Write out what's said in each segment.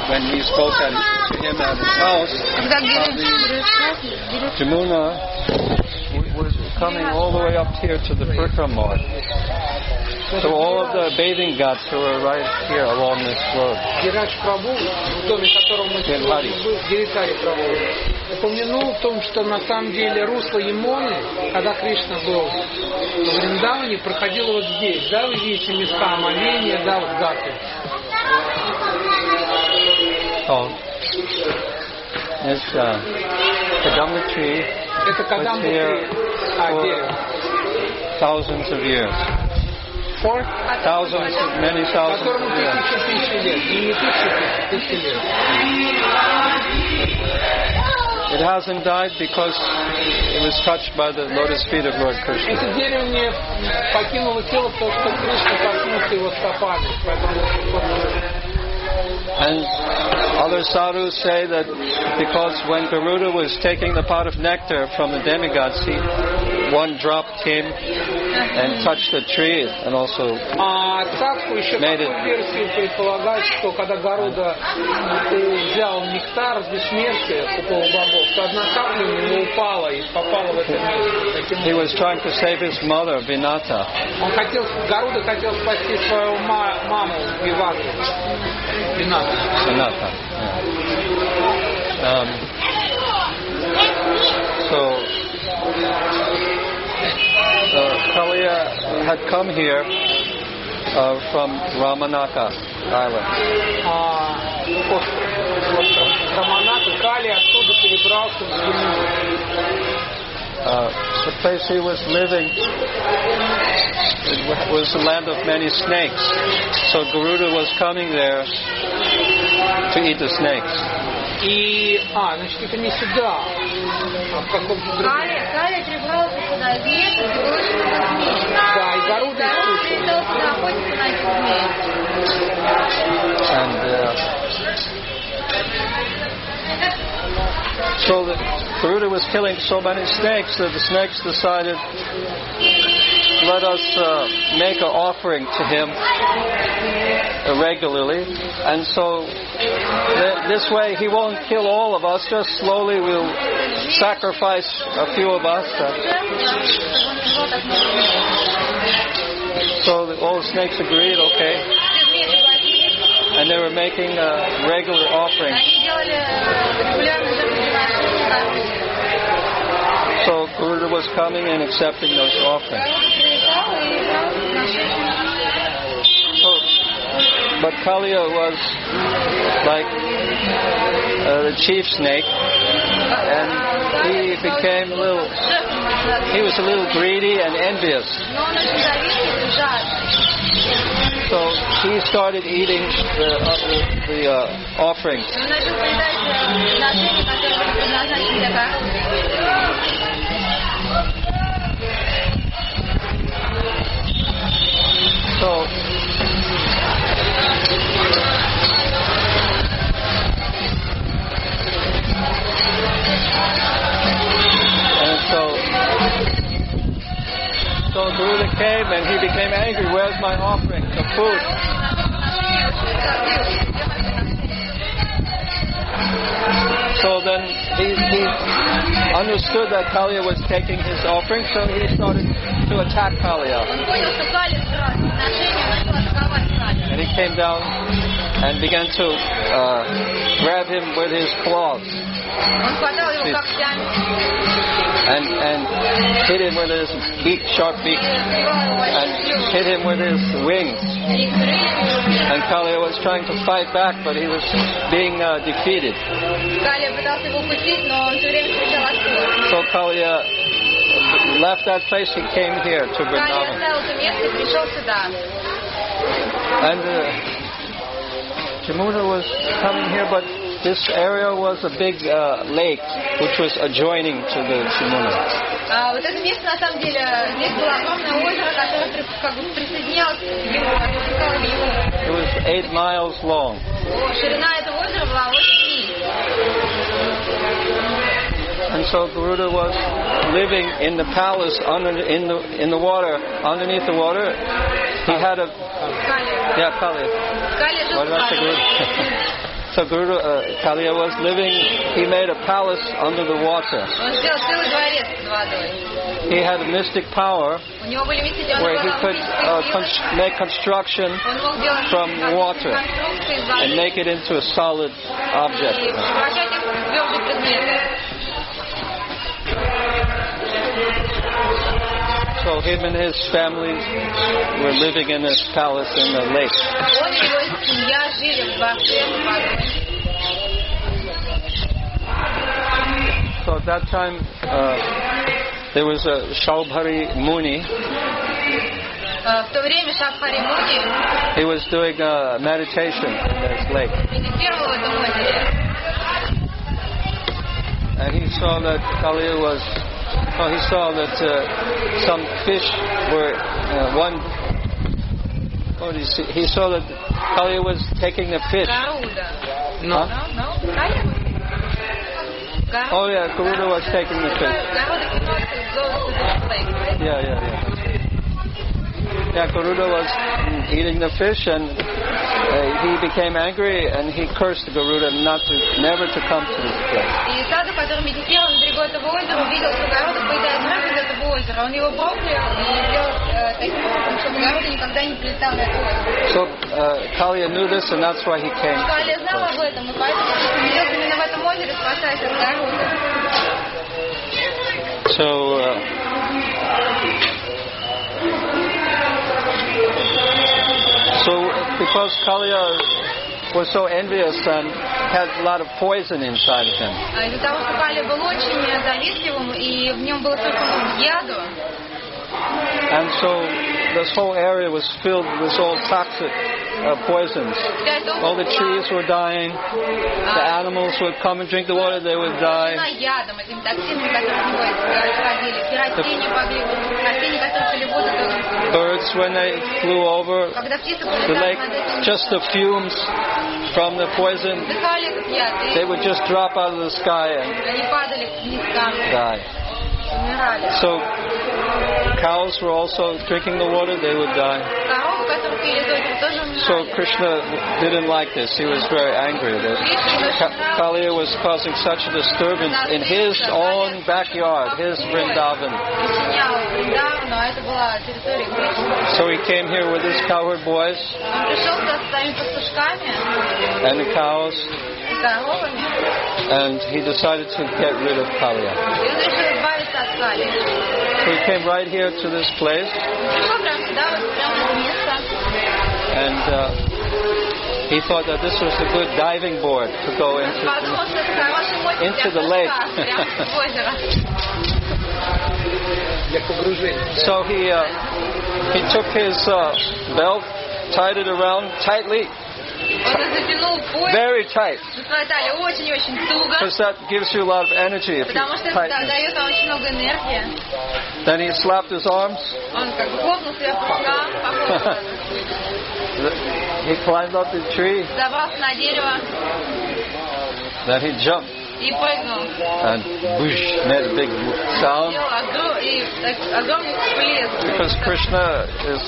when we spoke to him at his house, Jamuna was coming all the way up here to the Prikramar. So all of the bathing ghats were right here along this road. Гирадж Прабху, в доме, в котором мы сегодня был, Гиридхари Прабху, упомянул в том, что на самом деле русло Ямоны, когда Кришна был в Вриндаване, проходило вот здесь. Да, вы видите места омовения, да, вот гаты. Oh, this Kadamba tree was here for thousands of years. Thousands, many thousands of years. It hasn't died because it was touched by the lotus feet of Lord Krishna. Это дерево не покинуло тело, потому что Кришна коснулся его стопами. And other sadhus say that because when Garuda was taking the pot of nectar from the demigods, one drop came and touched the tree and also made it. Версию предполагает, что когда Гаруда взял нектар бессмертия у полубогов, то одна капля у него упала и попала в это место. He was trying to save his mother, Vinata. Гаруда хотел спасти свою маму Вивату. Vinata. Yeah. So Kaliya had come here from Ramanaka Island. Раманака, Калия оттуда перебрался в Яму. The place he was living was the land of many snakes. So Garuda was coming there to eat the snakes. Значит, это не сюда, а в каком-то другом. Калия перебрался сюда вверх, и было очень много змей. Да, и Гаруда решил охотиться на этих змей. So Garuda was killing so many snakes that the snakes decided, let us make an offering to him regularly, and so this way he won't kill all of us, just slowly we'll sacrifice a few of us. So all the snakes agreed, okay, and they were making a regular offering. So Garuda was coming and accepting those offerings. But Kaliya was like the chief snake, and he was a little greedy and envious. So he started eating the offerings. So Garuda came and he became angry. Where's my offering of food? So then he understood that Kaliya was taking his offering, so he started to attack Kaliya. And he came down and began to grab him with his claws. And hit him with his sharp beak, and hit him with his wings. And Kaliya was trying to fight back, but he was being defeated. So Kaliya left that place. He came here to Vrindavan. And Jamuna was coming here, but this area was a big lake, which was adjoining to the Jamuna. Вот это место, на самом деле, здесь было огромное озеро, которое как бы присоединялось к Яму, отпускало в Яму. It was 8 miles long. Ширина этого озера была 8 миль. And so Garuda was living in the palace in the water, underneath the water. He had a... Калия. Yeah, Kaliya. Калия жил в So Kaliya was living, he made a palace under the water. Он сделал целый дворец под водой. He had a mystic power У него были мистические where he could make construction Он мог делать from water конструкции из and воды make it into a solid object. и превращать их в твердые предметы. So him and his family were living in this palace in the lake. Он и его семья жили в дворце под водой. So at that time, there was a Shaubhari Muni. В то время Шабхари Муни He was doing meditation in this lake. медитировал в этом озере. And he saw that Kaliya was, he saw that some fish were, he saw that Kaliya was taking the fish. Гаруда. Huh? Oh yeah, Garuda was taking the fish. Yeah. Yeah, Garuda was eating the fish, and he became angry, and he cursed Garuda never to come to this place. И саду, который медитировал на берегу этого озера, увидел, что Гаруда поедает рыбу из этого озера. Он его проклял и сделал таким образом, чтобы Гаруда никогда не прилетал на это озеро. So Kaliya knew this, and that's why he came. Калия знал об этом, и поэтому он остановился именно в этом озере, спасаясь от Гаруда. So because Kaliya was so envious and had a lot of poison inside of him. Из-за того, что Калия был очень завистливым, и в нем было столько яду. And so this whole area was filled with all toxic poisons. All the trees were dying. The animals would come and drink the water, they would die. Birds, when they flew over the lake, just the fumes from the poison, they would just drop out of the sky and die. So cows were also drinking the water, they would die. So Krishna didn't like this. He was very angry that Kaliya was causing such a disturbance in his own backyard, his Vrindavan. So he came here with his cowherd boys and the cows, and he decided to get rid of Kaliya. So he came right here to this place, and he thought that this was a good diving board to go into the lake. So he took his belt, tied it around tightly. Very tight. Because that gives you a lot of energy if you tighten it. Then he slapped his arms. He climbed up the tree. Then he jumped. And whoosh, made a big sound. Because Krishna is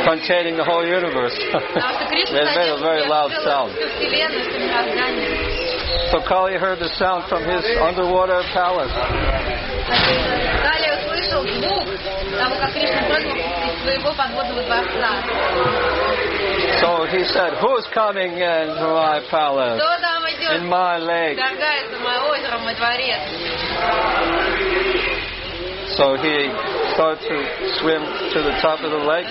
containing the whole universe. It made a very loud sound. So Kaliya heard the sound from his underwater palace. So he said, "Who's coming into my palace? In my lake?" So he started to swim to the top of the lake.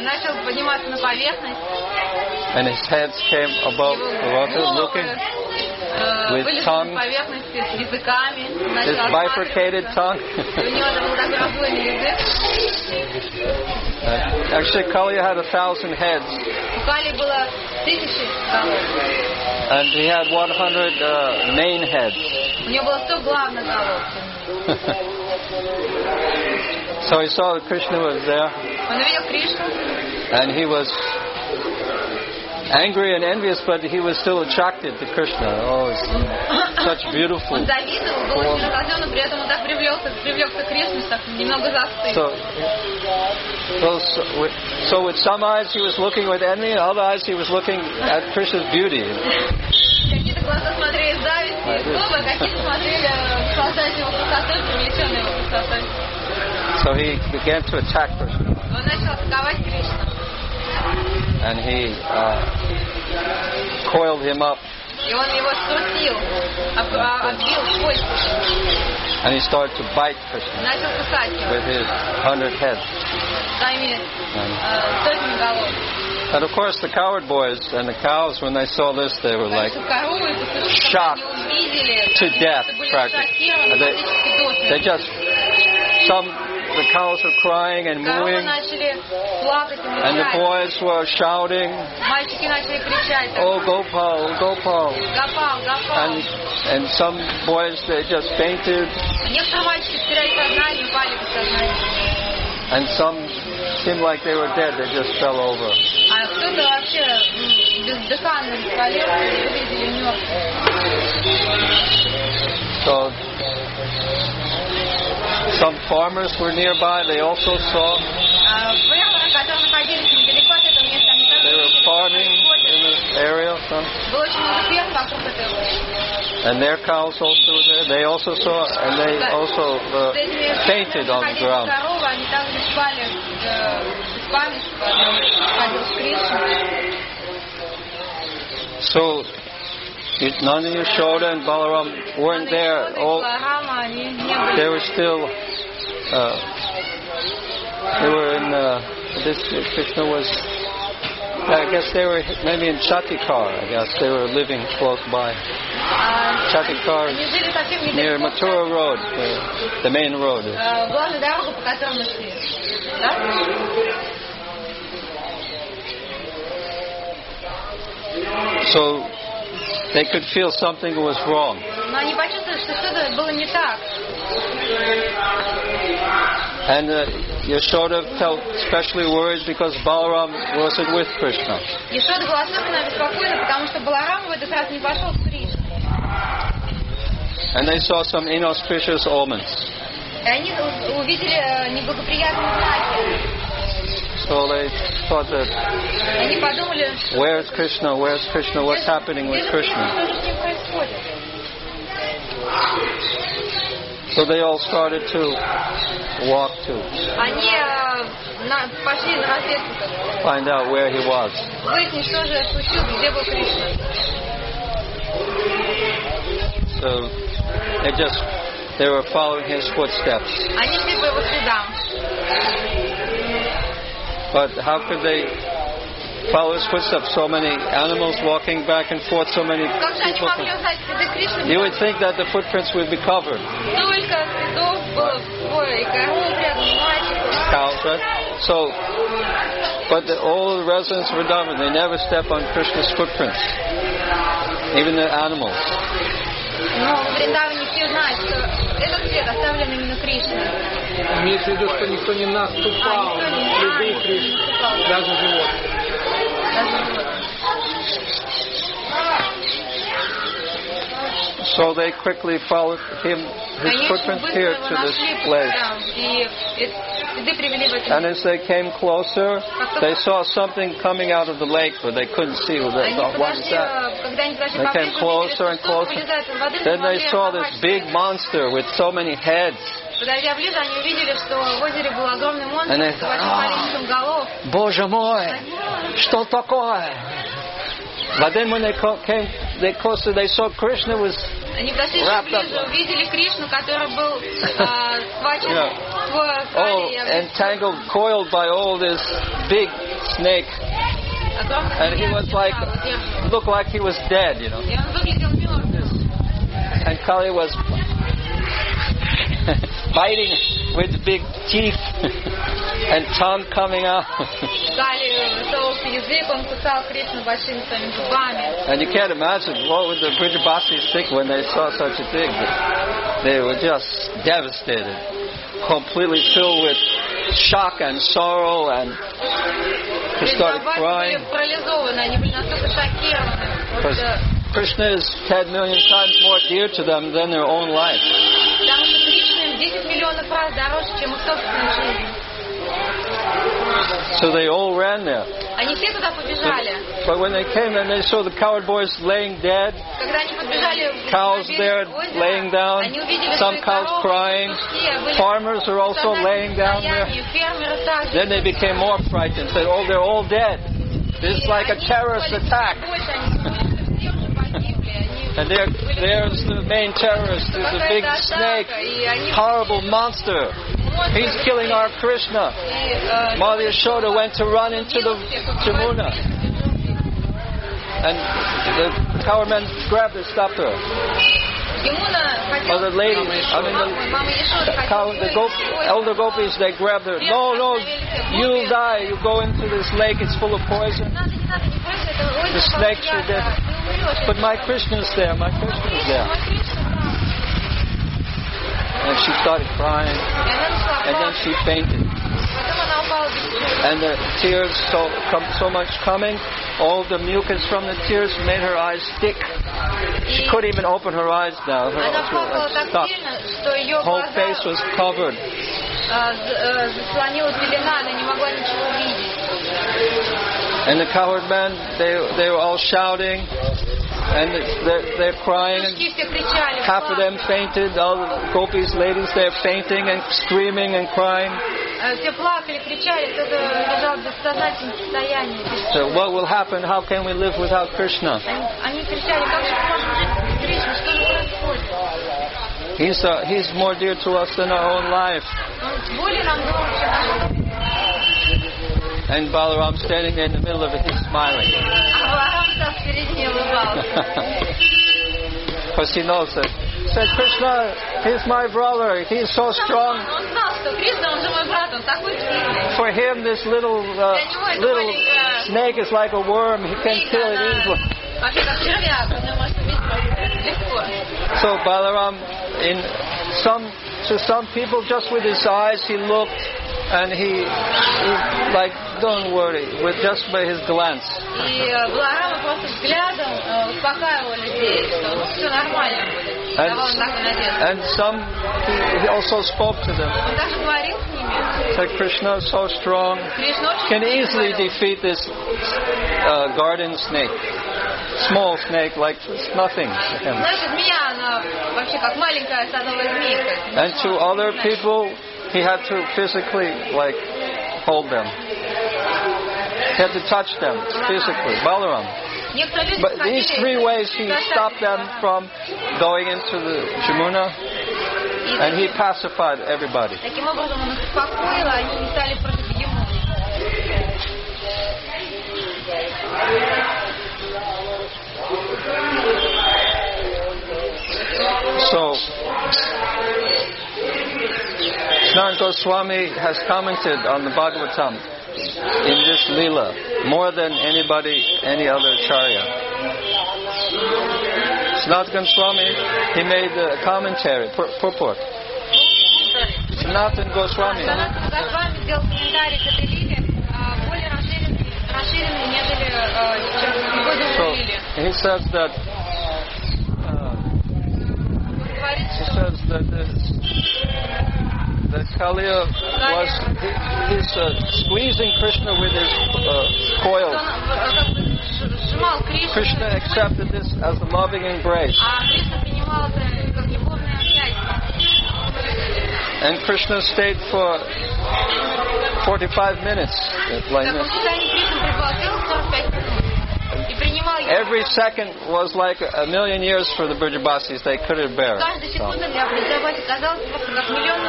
And his head came above the water, looking with tongue, his bifurcated tongue. Actually, Kaliya had 1,000 heads. And he had 100 main heads. So he saw that Krishna was there. And he was angry and envious, but he was still attracted to Krishna. Oh, it's such beautiful. Он завидовал, был очень разозлен, но при этом он так привлекся к Кришне, что так немного застыл. So with some eyes he was looking with envy, and other eyes he was looking at Krishna's beauty. Какие-то глаза смотрели с завистью и злобой, какие-то смотрели наслаждаясь его красотой, привлеченной его красотой. So he began to attack Krishna. Он начал атаковать Кришну. And he coiled him up. И он его скрутил, обвил хвост. And he started to bite Krishna Начал кусать его with his 100 heads. своими сотнями голов. And of course the coward boys and the cows, when they saw this, they were like shocked to death practically. They just, the cows were crying and mooing, and the boys were shouting, "Oh Gopal, Gopal!" And some boys, they just fainted, and some seemed like they were dead. They just fell over. So some farmers were nearby. They also saw. They were farming in this area. And their cows also were there. They also saw, and they also fainted on the ground. So Nanda, Yashoda, and Balaram weren't there. They were still. They were in. This Krishna was. I guess they were maybe in Chatikar. I guess they were living close by. Chatikar, near Mathura Road, the main road. So they could feel something was wrong. And Yashoda felt especially worried because Balaram wasn't with Krishna. And they saw some inauspicious omens. So they thought that, where's Krishna? Where's Krishna? What's happening with Krishna? So they all started to walk to find out where he was. So they were following his footsteps. But how could they follow his footsteps? So many animals walking back and forth, so many people. You would think that the footprints would be covered. Cows, right? So, but all the residents were dumb, and they never step on Krishna's footprints, even the animals. Имеется в виду, что никто не наступал на следы Кришны, даже животные. So they quickly followed him, his footprints here to this place. And as they came closer, they saw something coming out of the lake, but they couldn't see what was that. They came closer and closer. Then they saw this big monster with so many heads. And they thought, Боже мой, что такое? But then when they came closer, they saw Krishna was wrapped up. Entangled, coiled by all this big snake. And he was looked like he was dead, you know. And Kali was biting with big teeth and tongue coming out. And you can't imagine what would the Brijabasis think when they saw such a thing. They were just devastated, completely filled with shock and sorrow, and He started crying. Because Krishna is 10 million times more dear to them than their own life. So they all ran there. But when they came and they saw the coward boys laying dead, cows there laying down, some cows crying, farmers are also laying down there. Then they became more frightened, said, oh, they're all dead. This is like a terrorist attack. And there's the main terrorist, there's a big snake, horrible monster. He's killing our Krishna. Mother Yashoda went to run into the Jamuna. And the coward men grabbed her, stopped her. Or the lady, the elder gopis, they grabbed her. No, you'll die. You go into this lake, it's full of poison. The snakes are dead. But my Krishna's there, my Krishna's there. And she started crying, and then she fainted. And the tears so much coming, all the mucus from the tears made her eyes thick. She couldn't even open her eyes now. Her eyes were stuck. Whole face was covered. And the coward men, they were all shouting. And they're crying, and half of them fainted. All the gopis, ladies, they're fainting and screaming and crying. So what will happen? How can we live without Krishna? He's more dear to us than our own life. And Balaram standing there in the middle of it, he's smiling. Because he knows it. He said, Krishna, he's my brother. He's so strong. For him, this little snake is like a worm. He can kill it easily. So Balaram, to some people, just with his eyes, he looked. And he like, don't worry, with just by his glance. And some, he also spoke to them. Said, Krishna is so strong, can easily defeat this garden snake. Small snake, like it's nothing to him. And to other people, he had to physically, hold them. He had to touch them physically. Balaram. But these three ways he stopped them from going into the Jamuna, and he pacified everybody. So, Sanatana Goswami has commented on the Bhagavatam in this Leela more than any other Acharya. Sanatana Goswami, he made a commentary, purport. Sanatana Goswami. So he says that that Kaliya he's squeezing Krishna with his coils. Krishna accepted this as a loving embrace. And Krishna stayed for 45 minutes like this. Every second was like a million years for the Brijabasis. They couldn't bear it.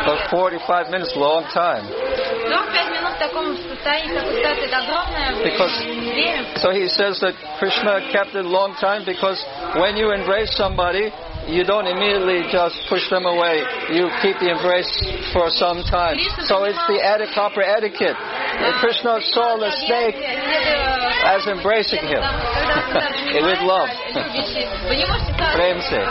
But 45 minutes, long time. So he says that Krishna kept it a long time because when you embrace somebody, you don't immediately just push them away. You keep the embrace for some time. So it's the proper etiquette. Krishna saw the snake as embracing him with love. Prem se.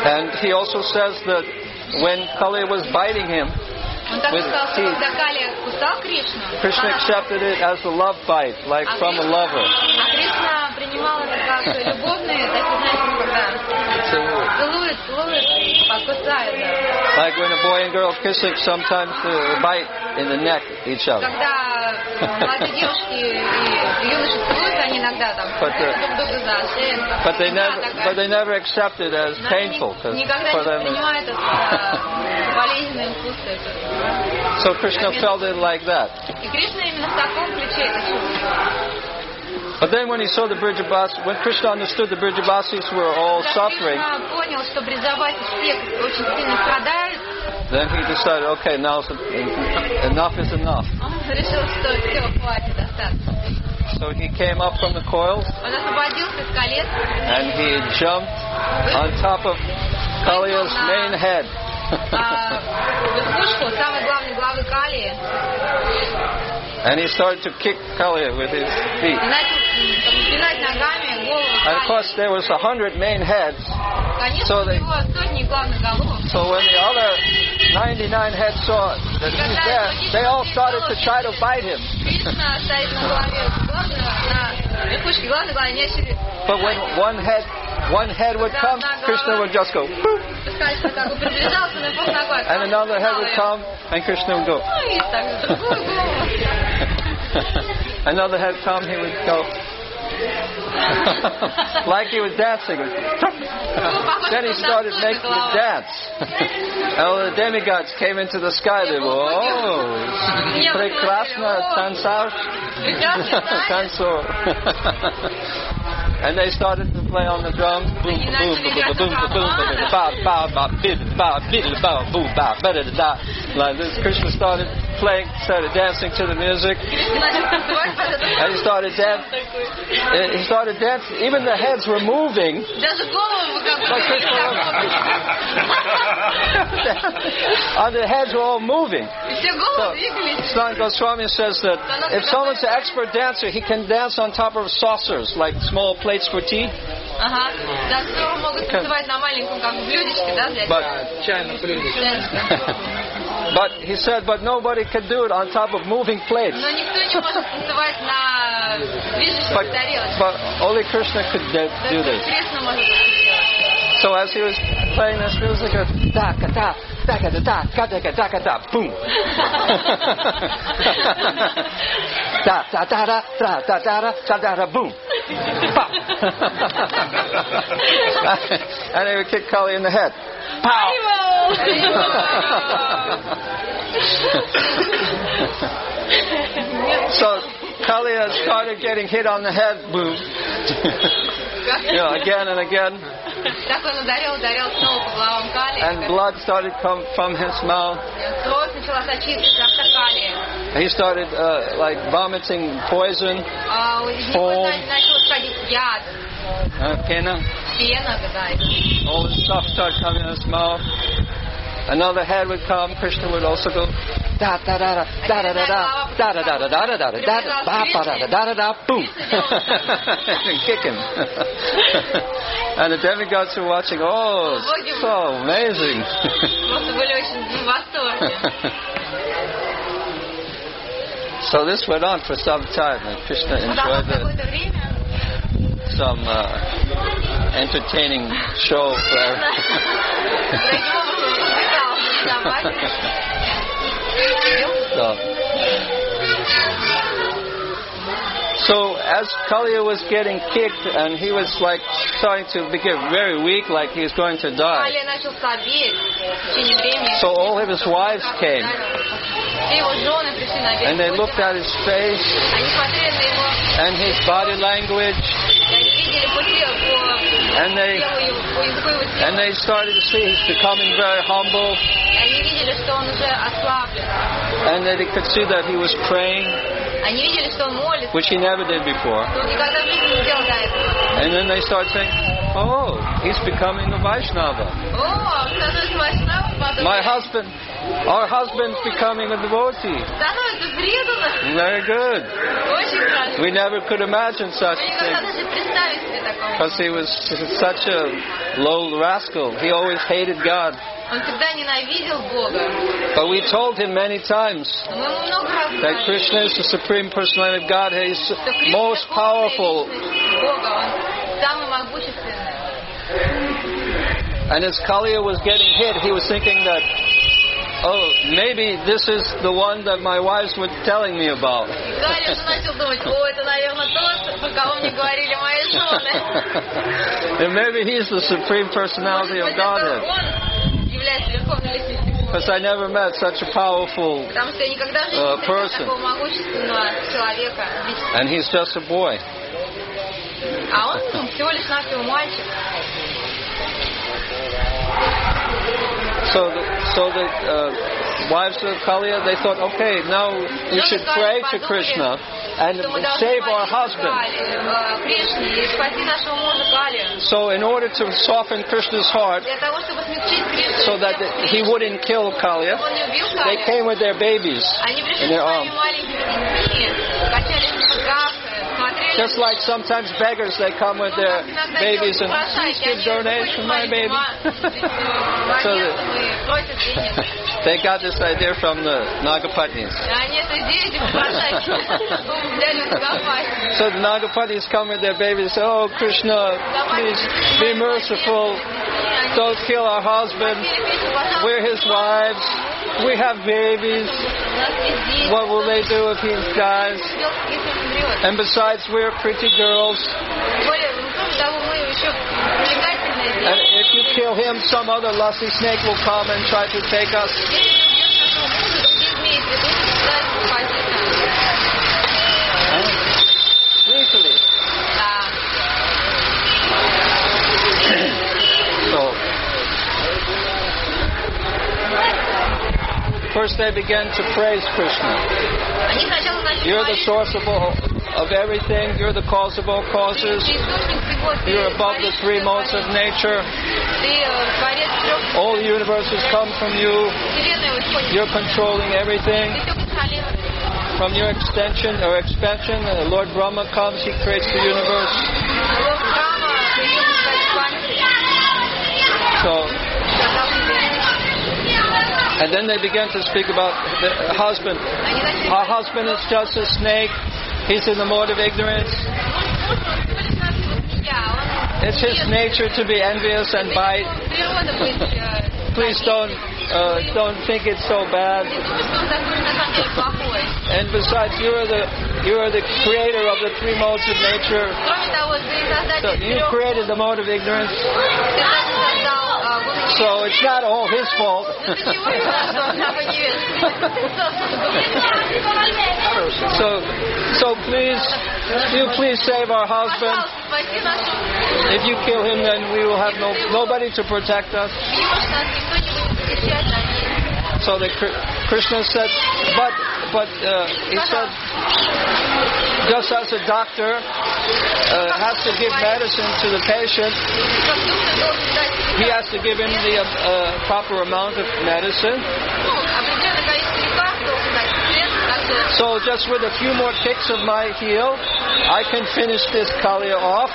And he also says that when Kali was biting him, Он также сказал, что когда Калия кусал Кришну, Krishna accepted it as a love bite, like from a lover. А Кришна принимал это как любовные, такие, знаете, ну, когда целует и покусает. Like when a boy and girl kissing, sometimes they bite in the neck each other. Когда молодые девушки и юноши целуются, они иногда там друг друга за шею. But they never accept it as painful. Никогда не принимают это болезненным вкусом. So Krishna felt it like that. И Кришна именно в таком ключе это чувствовал. But then when he saw the Brijabasis, when Krishna understood the Brijabasis were all suffering, понял, что Бриджаваси все очень сильно страдают, then he decided, okay, now enough is enough. Он решил, что все, хватит, достаточно. So he came up from the coils, Он освободился из колец, and he jumped on top of Kalia's main head. Верхушку самой главной главы Калии. And he started to kick Kaliya with his feet. И начал пинать ногами голову Калии. And of course there was 100 main heads. Конечно, у него сотни главных голов. So when the other 99 heads saw that he was there, they all started to try to bite him. Кришна стоит на голове главного, на верхушке главной главы, они начали... But when one head would come, Krishna would just go, boop. And another head would come, and Krishna would go. Another head come, he would go. Like he was dancing. Then he started making the dance. And all the demigods came into the sky. They were, прекрасно танцор. And they started to play on the drums. Boom, boom, boom, boom, boom, boom, like this. Krishna started playing, started dancing to the music. And he started dancing. Even the heads were moving. And the heads were all moving. So, Sanat Goswami says that if someone's an expert dancer, he can dance on top of saucers, like small plates for tea. But he said, but nobody could do it on top of moving plates. But only Krishna could do this. So as he was playing this music, it was da-ka-da, da-ka-da-da, ka-da-ka-da-ka-da, boom. Da-da-da-da, da-da-da-da, da-da-da, boom. Pop. And he would kick Kali in the head. Pow! So Kaliya started getting hit on the head, boom. Again and again. And blood started coming from his mouth. He started like vomiting poison, foam, pena. All this stuff started coming in his mouth. Another head would come. Krishna would also go da da da da da da da da da da da da da da da da da boom, and kick him. And the demigods were watching. Oh, so amazing! So this went on for some time, and Krishna enjoyed some entertaining show for. So as Kaliya was getting kicked and he was like starting to become very weak, like he was going to die. So all of his wives came. And they looked at his face and his body language. And they started to see he's becoming very humble. And they could see that he was praying, which he never did before. And then they started saying, oh, he's becoming a Vaishnava. our husband's becoming a devotee. Становится преданным. Very good. Очень хорошо. We never could imagine such Мы a никогда thing. даже представить себе такого. Because he was such a low rascal. He always hated God. Он всегда ненавидел Бога. But we told him many times Но мы ему много раз that говорили, Krishna is the Supreme Personality of God. He's что Кришна most powerful. личность Бога, он самый могущественный. And as Kaliya was getting hit, he was thinking that, oh, maybe this is the one that my wives were telling me about. Калия же начал думать, это, наверное, тот, про кого мне говорили мои жены. And maybe he's the Supreme Personality of Godhead. Он является верховной личностью Бога. Because I never met such a powerful Потому что я никогда в жизни не встречала person. такого могущественного человека. And he's just a boy. А он всего лишь навсего мальчик. So the wives of Kaliya, they thought, okay, now we should pray to Krishna and save our husband. So in order to soften Krishna's heart, so that he wouldn't kill Kaliya, they came with their babies in their arms. Just like sometimes beggars, they come with their babies and please give donation for my baby. So they got this idea from the Nagapatnis. So the Nagapatnis come with their babies and say, oh Krishna, please be merciful. Don't kill our husband. We're his wives. We have babies. What will they do if he dies? And besides, we're pretty girls. And if you kill him, some other lusty snake will come and try to take us. Sneakily. So, first they began to praise Krishna. You're the source of everything. You're the cause of all causes. You're above the three modes of nature. All the universes come from you. You're controlling everything. From your extension or expansion, Lord Brahma comes, he creates the universe. And then they began to speak about the husband. Our husband is just a snake. He's in the mode of ignorance. It's his nature to be envious and bite. Please don't think it's so bad. And besides, you are the creator of the three modes of nature. So you created the mode of ignorance. So it's not all his fault. So please save our husband. If you kill him, then we will have nobody to protect us. So Krishna said, but he said, just as a doctor has to give medicine to the patient, he has to give him the proper amount of medicine. So just with a few more kicks of my heel, I can finish this Kaliya off.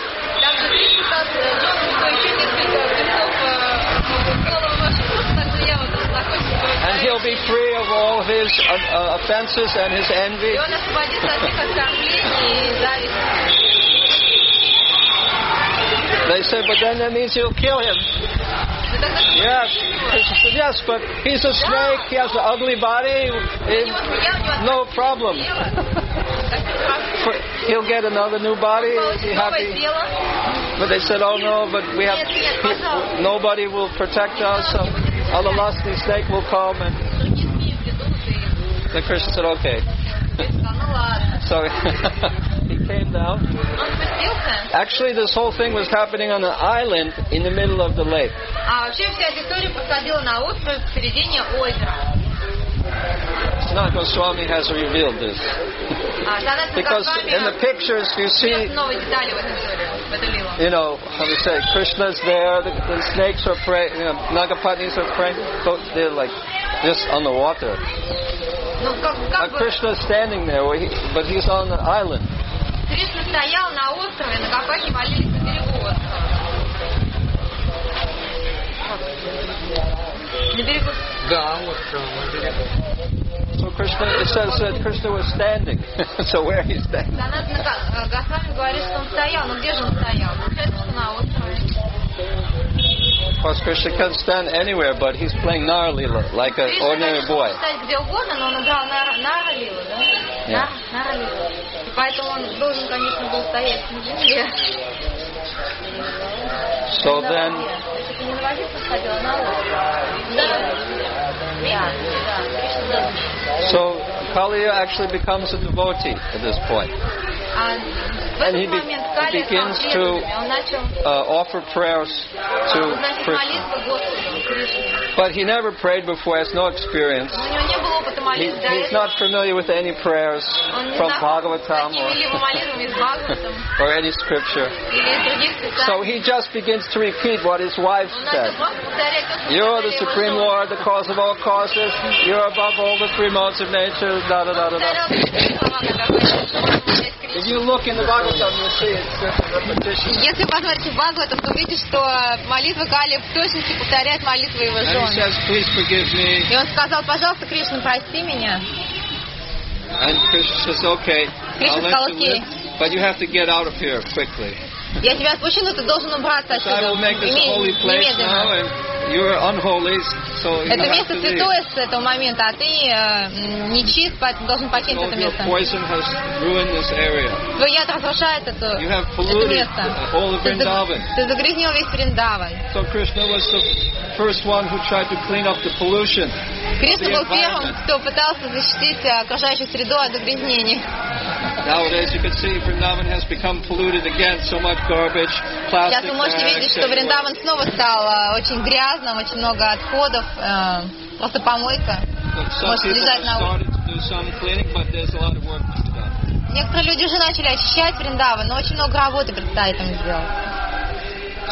And he'll be free of all his offenses and his envy. They said, but then that means you'll kill him. Yes, but he's a snake. He has an ugly body. No problem. He'll get another new body. He'll be happy. But they said, oh no, but nobody will protect us. A lusty snake will come. And the Krishna said, okay. So he came down. Actually, this whole thing was happening on an island in the middle of the lake. Sanatana Goswami has revealed this. Because in the pictures you see you know, how to say, Krishna's there, the snakes are praying, you know, Nagapatnis are praying, so they're like just on the water. But Krishna's standing there, but he's on the island. Кришна стоял на острове, Нагапатни молились на берегу острова. На берегу? Да, остров на берегу. So Krishna, it says that Krishna was standing. So where he's standing? Госвами говорит, что он стоял, но где же он стоял? Получается, что на острове. Of course, Krishna can stand anywhere, but he's playing Naralila, like an ordinary boy. Кстати, где угодно, но он играл Наралилу, да? Yeah. Наралилу. И поэтому он должен, конечно, был стоять на земле. So then, Это не на водицу сходил, а на остров. so Kaliya actually becomes a devotee at this point. And he begins to offer prayers to Krishna. But he never prayed before, has no experience. He's not familiar with any prayers from Bhagavatam or any scripture. So he just begins to repeat what his wife said. You're the Supreme Lord, the cause of all causes. You're above all the three modes of nature. Da da da da da. If you look in the Bhagavatam, you'll see it's just a repetition. Если посмотрите Бхагаватам, то увидите, что молитва Кали в точности повторяет молитву его And he жены. says, please forgive me. И он сказал, пожалуйста, Кришна, прости меня. And Krishna says, okay, I'll let you live, but you have to get out of here quickly. Я тебя отпущу, но ты должен убраться So I will отсюда. make this a holy place now, and you're unholy, so you Это have место to leave. святое с этого момента, а ты нечист, поэтому должен покинуть So это your место. poison has ruined this area. Твой яд разрушает You это have polluted место. all of Vrindavan. Ты загрязнил весь Вриндаван. So Krishna was the first one who tried to clean up the pollution. Кришна был первым, кто пытался защитить окружающую среду от загрязнений. Nowadays, you can see Vrindavan has become polluted again. So much garbage, Сейчас plastic вы можете видеть, bags. что Вриндаван снова стал очень грязным, очень много отходов, просто помойка. Some Может people лежать have на улице. started to do some cleaning, but there's a lot of work to be done. Некоторые люди уже начали очищать Вриндаван, но очень много работы предстоит им сделать.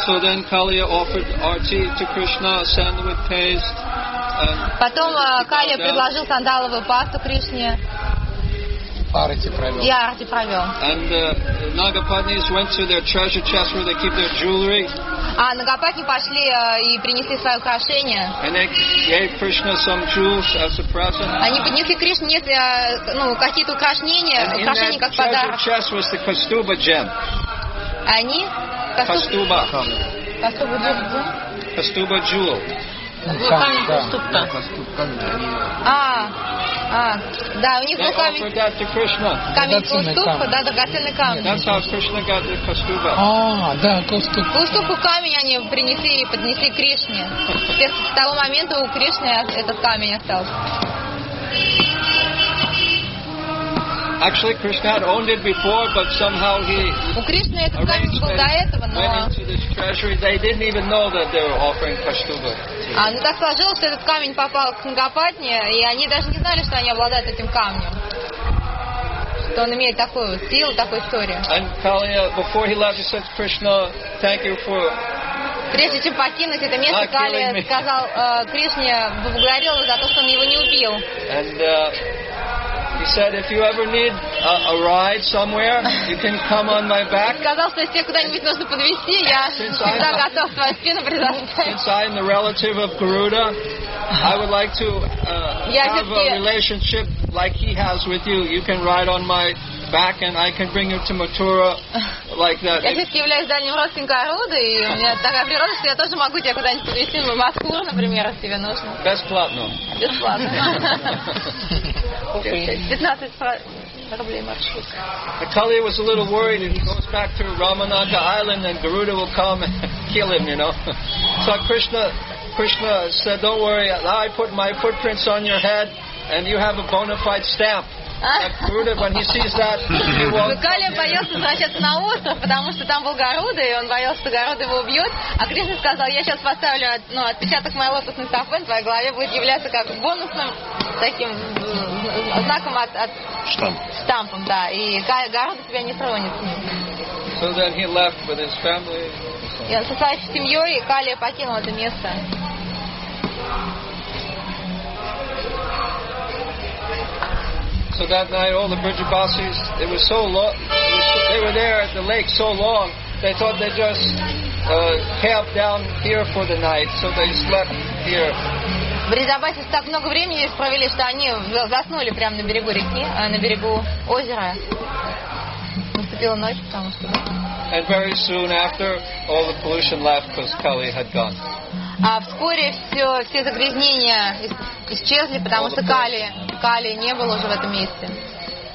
So then Kaliya offered arti to Krishna, sandalwood paste. And Потом Калия предложил сандаловую пасту Кришне. Арати провел. И арти провел. And Nagapatnis went to their treasure chest where they keep their jewelry. А Нагапатни пошли и принесли свои украшения. And they gave Krishna some jewels as a present. Они поднесли Кришне какие-то украшения And in that как treasure подарок. chest was the Kastuba gem. Они Kastuba. Кастуба Kastuba jewel. камень Кастубка. Да, у них They был камень offered that to Krishna. Кастубка, да, драгоценный камень. That's how Krishna got the Kastuba. Да, Костук. Кастубку камень они принесли и поднесли Кришне. С того момента у Кришны этот камень остался. Actually, Krishna had owned it before, but somehow he У Кришны этот камень arranged был до этого, that it но went into this treasury. They didn't even know that they were offering Kastuba. ну так сложилось, что этот камень попал к Нагапатне, и они даже не знали, что они обладают этим камнем. Что он имеет такую силу, такую историю. And Kaliya, before he left, he said, Krishna, thank you for... Прежде чем покинуть это место, Калия сказал Кришне, поблагодарил его за то, что он его не убил. And he said, if you ever need a ride somewhere, you can come on my back. Сказал, что если тебе куда-нибудь нужно подвезти, я всегда готов твою спину предоставить. Since I'm the relative of Garuda, I would like to have a relationship like he has with you. You can ride on my back and I can bring you to Mathura like that. Я все-таки являюсь дальним родственником Аруды, и у меня такая природа, что я тоже могу тебя куда-нибудь подвезти, в Москву, например, если тебе нужно. Бесплатно. Бесплатно. 15 рублей маршрут. Kaliya was a little worried and he goes back to Ramanaka Island and Garuda will come and kill him, you know. So Krishna said, don't worry, I put my footprints on your head and you have a bona fide stamp. Garuda, when he sees that, he won't. Калия боялся возвращаться на остров, потому что там был Гаруда, и он боялся, что Гаруда его убьет. А Кришна сказал, я сейчас поставлю отпечаток моей лотосной стопы на твоей голове, будет являться как бонусным таким знаком от штампом, да. И Гаруда тебя не тронет с ним. So then he left with his family. И он со своей семьей Калия покинул это место. So that night, all the Brijabasis, it was so long. They were there at the lake so long. They thought they just camped down here for the night, so they slept here. В Бриджабасе так много времени здесь провели, что они заснули прямо на берегу реки, на берегу озера. Наступила ночь, потому что... And very soon after, all the pollution left because Kali had gone. А вскоре все загрязнения исчезли, потому что Калия не было уже в этом месте.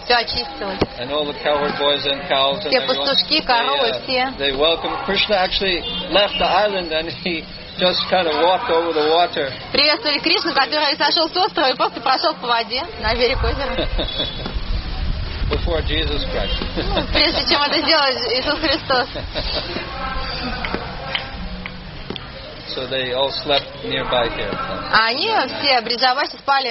Все очистилось. And all the cowherd boys and cows and Все пастушки, коровы, все. They welcomed. Krishna actually left the island and he just kind of walked over the water. Приветствовали Кришну, который сошел с острова и просто прошел по воде на берег озера. Before Jesus Christ. Прежде чем это сделал Иисус Христос. So they all slept nearby here. А они все, Бриджабасе, спали